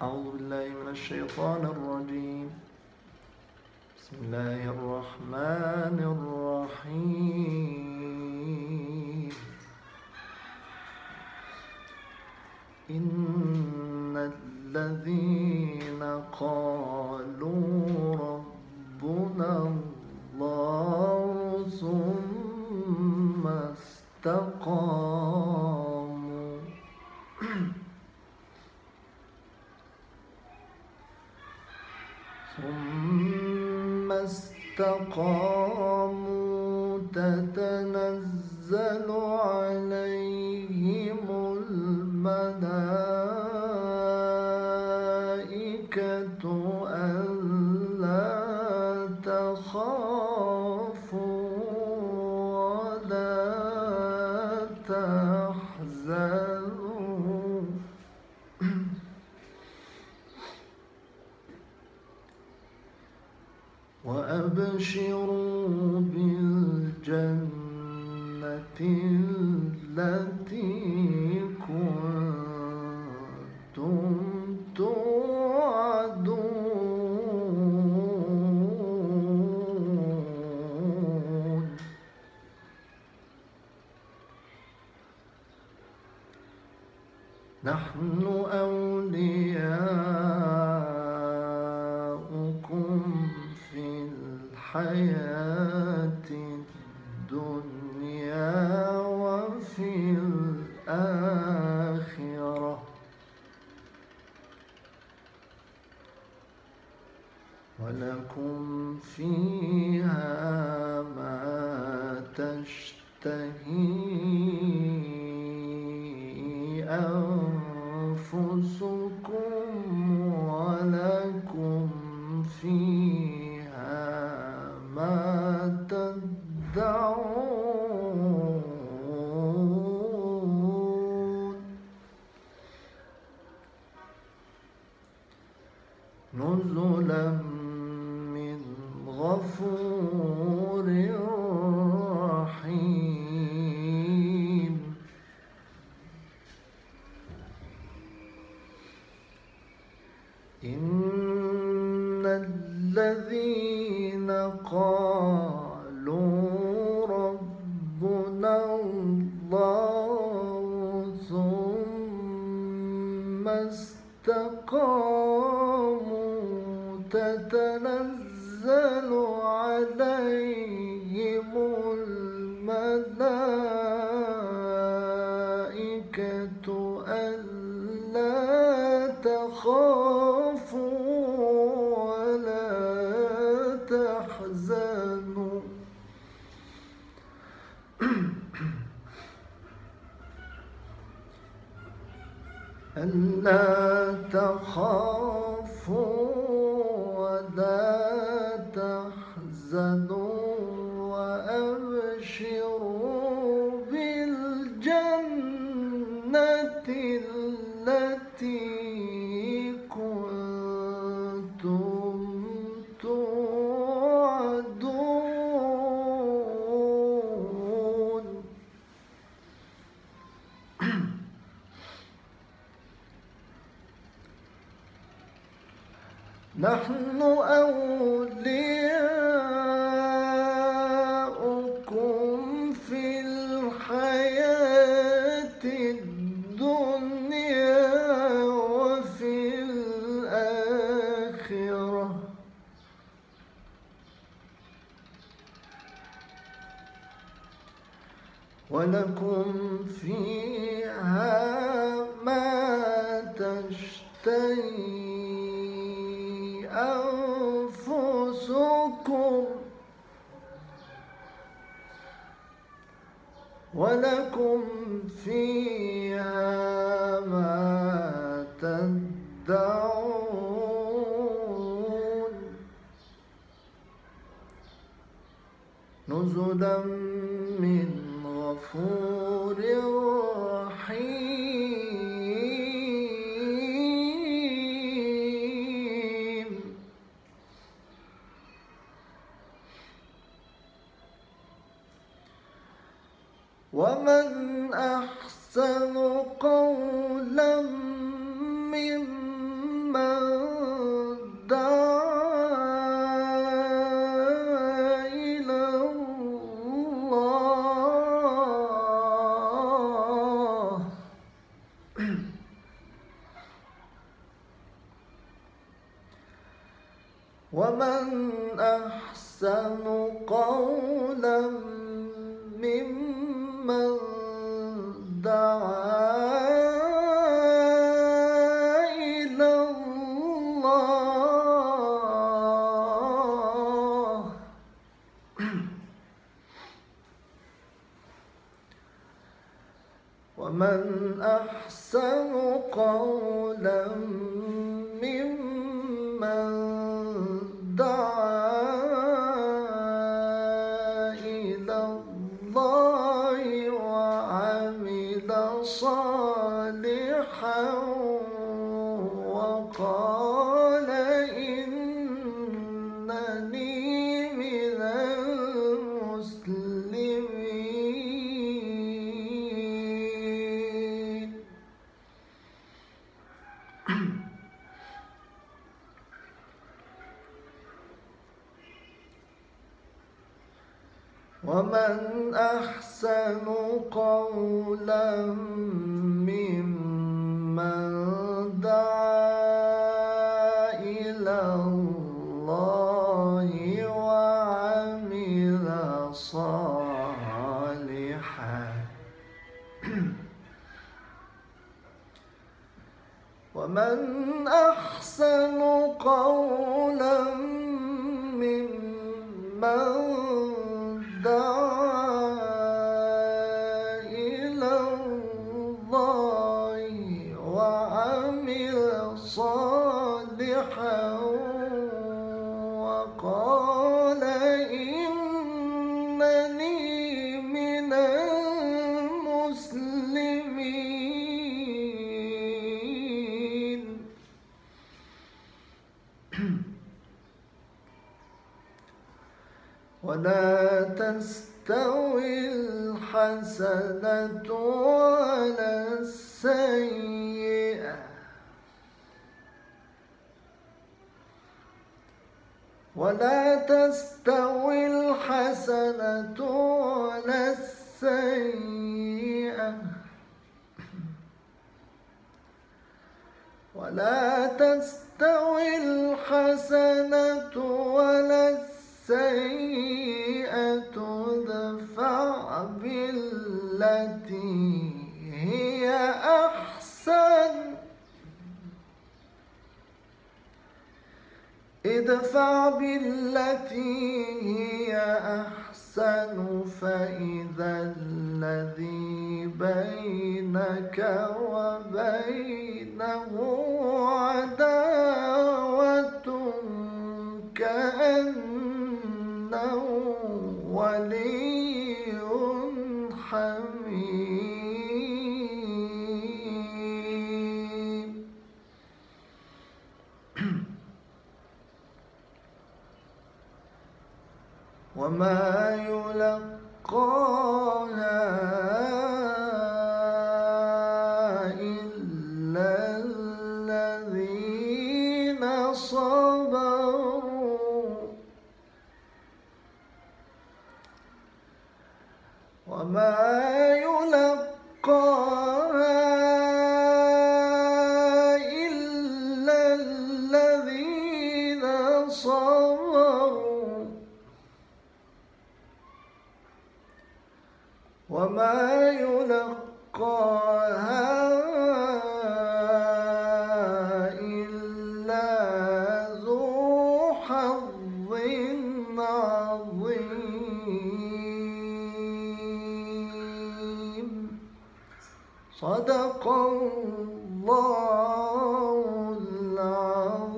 أعوذ بالله من الشيطان الرجيم. بسم الله الرحمن الرحيم. إن الذين قالوا ربنا الله ثم استقاموا تتنزل عليهم الملائكة ألا تخافوا ولا تحزنوا وأبشروا بالجنة التي كنتم توعدون. نحن أولياؤكم في الحياة الدنيا وفي الآخرة ولكم فيها ما تشتهي أنفسكم ولكم فيها ما تدعون. نزلا من غفور رحيم. إن الذين قالوا ربنا الله ثم استقاموا تتنزل عليهم الملائكة ألا تخافوا ولا تحزنوا ألا تخافوا ولا تحزنوا وأبشروا بالجنة التي كنتم توعدون. نحن أولياؤكم في الحياة الدنيا وفي الآخرة ولكم فيها ما تشتهي أنفسكم ولكم فيها ما تدعون. نزلا من غفور رحيم. ومن أحسن قولا ممن ومن أحسن قولا ممن دعا إلى الله ومن أحسن قولا ممن دعا إلى الله وعمل صالحا وقال إنني من المسلمين. ومن أحسن قولا ممن دعا إلى الله وعمل صالحا ومن أحسن قولا ممن دعا إلى الله وعمل صالحا وقال إنني من المسلمين. ولا تستوي الحسنة ولا السيئة ولا تستوي الحسنة ولا السيئة ولا تستوي الحسنة ولا السيئة ادفع بالتي هي أحسن فإذا الذي بينك وبينه عداوة كأنه ولي حميم. وما يلقاها إلا الذين صبروا وما يلقاها إلا الذين صبروا وما يلقاها إلا ذو حظ عظيم. صدق الله العظيم.